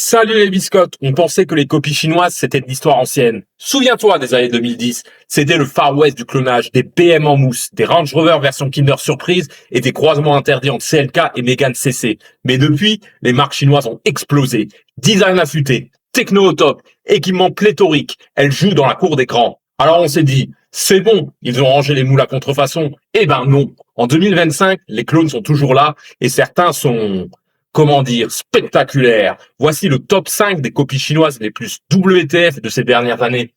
Salut les biscottes, on pensait que les copies chinoises c'était de l'histoire ancienne. Souviens-toi des années 2010, c'était le Far West du clonage, des BM en mousse, des Range Rover version Kinder Surprise et des croisements interdits entre CLK et Mégane CC. Mais depuis, les marques chinoises ont explosé. Design affûté, techno au top, équipement pléthorique, elles jouent dans la cour d'écran. Alors on s'est dit, c'est bon, ils ont rangé les moules à contrefaçon. Eh ben non, en 2025, les clones sont toujours là et certains sont... comment dire, spectaculaire. Voici le top 5 des copies chinoises les plus WTF de ces dernières années.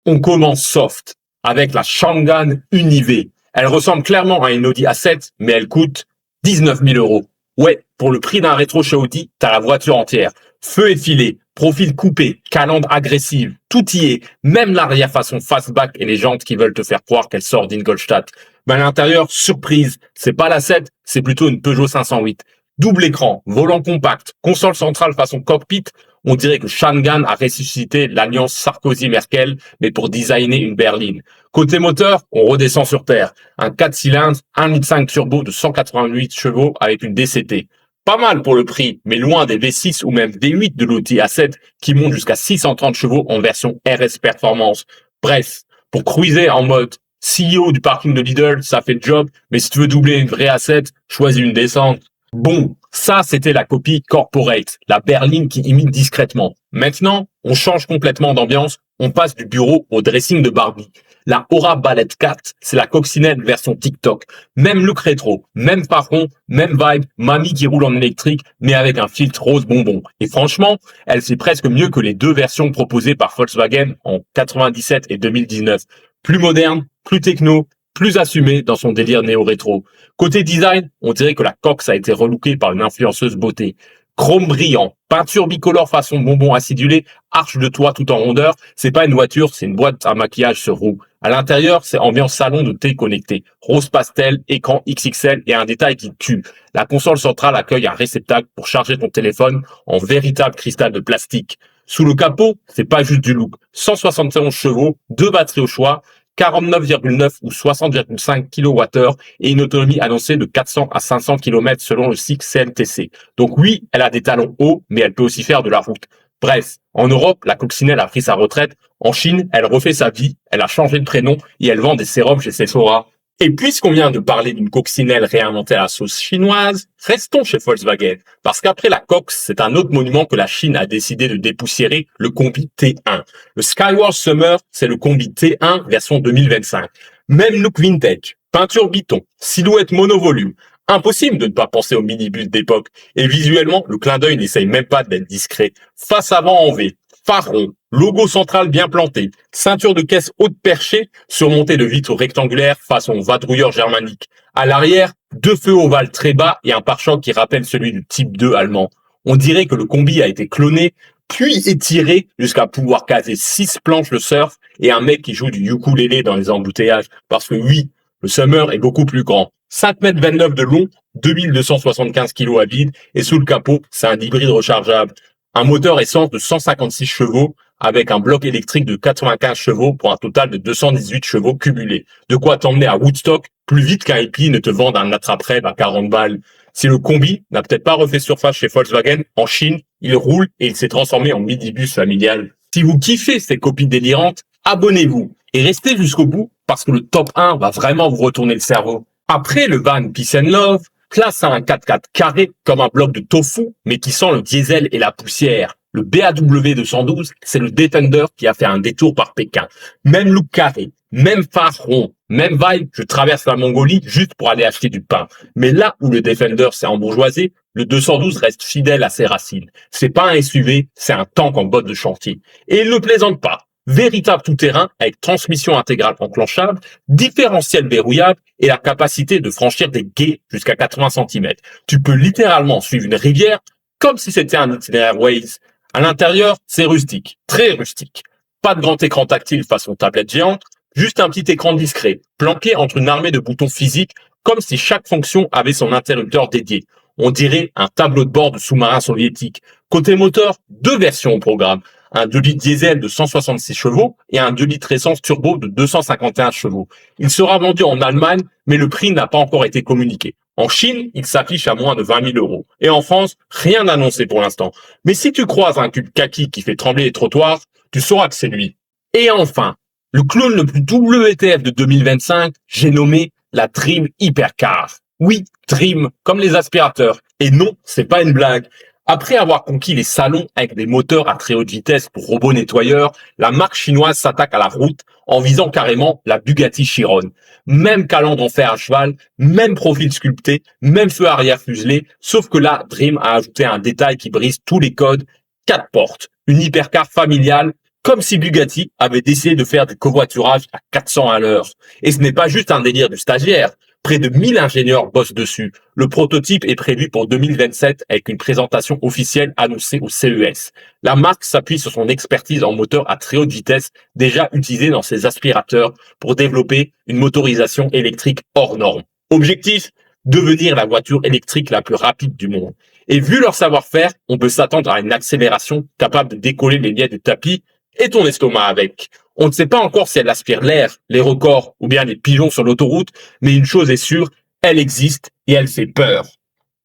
On commence soft, avec la Chang'an Univ. Elle ressemble clairement à une Audi A7, mais elle coûte 19 000 euros. Ouais, pour le prix d'un rétro chez Audi, t'as la voiture entière. Feu effilé, profil coupé, calandre agressive, tout y est, même l'arrière façon fastback et les jantes qui veulent te faire croire qu'elle sort d'Ingolstadt. Mais à l'intérieur, surprise, c'est pas la 7, c'est plutôt une Peugeot 508. Double écran, volant compact, console centrale façon cockpit, on dirait que Chang'an a ressuscité l'alliance Sarkozy-Merkel, mais pour designer une berline. Côté moteur, on redescend sur terre. Un 4 cylindres, 1,5 litre turbo de 188 chevaux avec une DCT. Pas mal pour le prix, mais loin des V6 ou même V8 de l'Audi A7 qui montent jusqu'à 630 chevaux en version RS Performance. Bref, pour cruiser en mode CEO du parking de Lidl, ça fait le job, mais si tu veux doubler une vraie A7, choisis une descente. Bon, ça c'était la copie corporate, la berline qui imite discrètement. Maintenant, on change complètement d'ambiance, on passe du bureau au dressing de Barbie. La Aura Ballet 4, c'est la coccinelle version TikTok. Même look rétro, même phare-rond, même vibe, mamie qui roule en électrique, mais avec un filtre rose bonbon. Et franchement, elle fait presque mieux que les deux versions proposées par Volkswagen en 97 et 2019. Plus moderne, plus techno, plus assumé dans son délire néo-rétro. Côté design, on dirait que la coque a été relookée par une influenceuse beauté. Chrome brillant, peinture bicolore façon bonbon acidulé, arche de toit tout en rondeur, c'est pas une voiture, c'est une boîte à maquillage sur roue. À l'intérieur, c'est ambiance salon de thé connecté. Rose pastel, écran XXL et un détail qui tue. La console centrale accueille un réceptacle pour charger ton téléphone en véritable cristal de plastique. Sous le capot, c'est pas juste du look. 171 chevaux, 2 batteries au choix, 49,9 ou 60,5 kWh et une autonomie annoncée de 400 à 500 km selon le cycle CLTC. Donc oui, elle a des talons hauts, mais elle peut aussi faire de la route. Bref, en Europe, la coccinelle a pris sa retraite. En Chine, elle refait sa vie, elle a changé de prénom et elle vend des sérums chez Sephora. Et puisqu'on vient de parler d'une coccinelle réinventée à la sauce chinoise, restons chez Volkswagen. Parce qu'après la Cox, c'est un autre monument que la Chine a décidé de dépoussiérer, le combi T1. Le Skyward Summer, c'est le combi T1 version 2025. Même look vintage, peinture biton, silhouette monovolume. Impossible de ne pas penser au minibus d'époque. Et visuellement, le clin d'œil n'essaye même pas d'être discret. Face avant en V, phare rond, logo central bien planté, ceinture de caisse haute perchée surmontée de vitres rectangulaires façon vadrouilleur germanique. À l'arrière, 2 feux ovales très bas et un pare-choc qui rappelle celui du Type 2 allemand. On dirait que le combi a été cloné, puis étiré jusqu'à pouvoir caser 6 planches de surf et un mec qui joue du ukulélé dans les embouteillages. Parce que oui, le Summer est beaucoup plus grand. 5,29 m de long, 2275 kg à vide et sous le capot, c'est un hybride rechargeable. Un moteur essence de 156 chevaux avec un bloc électrique de 95 chevaux pour un total de 218 chevaux cumulés. De quoi t'emmener à Woodstock plus vite qu'un hippie ne te vende un attrape-rêve à 40 balles. Si le combi n'a peut-être pas refait surface chez Volkswagen, en Chine, il roule et il s'est transformé en minibus familial. Si vous kiffez ces copies délirantes, abonnez-vous et restez jusqu'au bout parce que le top 1 va vraiment vous retourner le cerveau. Après le van Peace and Love, classe à un 4x4 carré comme un bloc de tofu, mais qui sent le diesel et la poussière. Le BAW 212, c'est le Defender qui a fait un détour par Pékin. Même look carré, même phare rond, même vibe, je traverse la Mongolie juste pour aller acheter du pain. Mais là où le Defender s'est embourgeoisé, le 212 reste fidèle à ses racines. C'est pas un SUV, c'est un tank en botte de chantier. Et il ne plaisante pas. Véritable tout-terrain avec transmission intégrale enclenchable, différentiel verrouillable et la capacité de franchir des gués jusqu'à 80 cm. Tu peux littéralement suivre une rivière comme si c'était un itinéraire Waze. À l'intérieur, c'est rustique, très rustique. Pas de grand écran tactile façon tablette géante, juste un petit écran discret, planqué entre une armée de boutons physiques comme si chaque fonction avait son interrupteur dédié. On dirait un tableau de bord de sous-marin soviétique. Côté moteur, 2 versions au programme. Un 2 litres diesel de 166 chevaux et un 2 litres essence turbo de 251 chevaux. Il sera vendu en Allemagne, mais le prix n'a pas encore été communiqué. En Chine, il s'affiche à moins de 20 000 euros. Et en France, rien d'annoncé pour l'instant. Mais si tu croises un cube kaki qui fait trembler les trottoirs, tu sauras que c'est lui. Et enfin, le clone le plus WTF de 2025, j'ai nommé la Dream Hypercar. Oui, Dream, comme les aspirateurs. Et non, c'est pas une blague. Après avoir conquis les salons avec des moteurs à très haute vitesse pour robots nettoyeurs, la marque chinoise s'attaque à la route en visant carrément la Bugatti Chiron. Même calandre en fer à cheval, même profil sculpté, même feu arrière fuselé, sauf que là, Dream a ajouté un détail qui brise tous les codes. 4 portes, une hypercar familiale, comme si Bugatti avait décidé de faire du covoiturage à 400 à l'heure. Et ce n'est pas juste un délire du stagiaire. Près de 1000 ingénieurs bossent dessus. Le prototype est prévu pour 2027 avec une présentation officielle annoncée au CES. La marque s'appuie sur son expertise en moteur à très haute vitesse déjà utilisée dans ses aspirateurs pour développer une motorisation électrique hors norme. Objectif, devenir la voiture électrique la plus rapide du monde. Et vu leur savoir-faire, on peut s'attendre à une accélération capable de décoller les miettes du tapis et ton estomac avec. On ne sait pas encore si elle aspire l'air, les records ou bien les pigeons sur l'autoroute, mais une chose est sûre, elle existe et elle fait peur.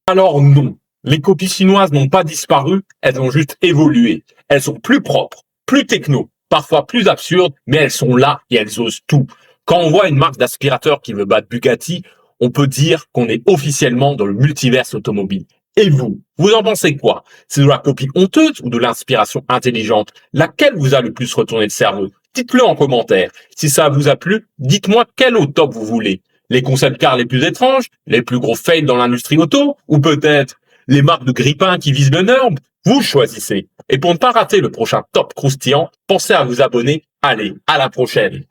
Alors non, les copies chinoises n'ont pas disparu, elles ont juste évolué. Elles sont plus propres, plus techno, parfois plus absurdes, mais elles sont là et elles osent tout. Quand on voit une marque d'aspirateur qui veut battre Bugatti, on peut dire qu'on est officiellement dans le multiverse automobile. Et vous en pensez quoi? C'est de la copie honteuse ou de l'inspiration intelligente? Laquelle vous a le plus retourné le cerveau? Dites-le en commentaire. Si ça vous a plu, dites-moi quel autre top vous voulez. Les concept cars les plus étranges, les plus gros fails dans l'industrie auto, ou peut-être les marques de grippins qui visent le nerd? Vous choisissez. Et pour ne pas rater le prochain top croustillant, pensez à vous abonner. Allez, à la prochaine.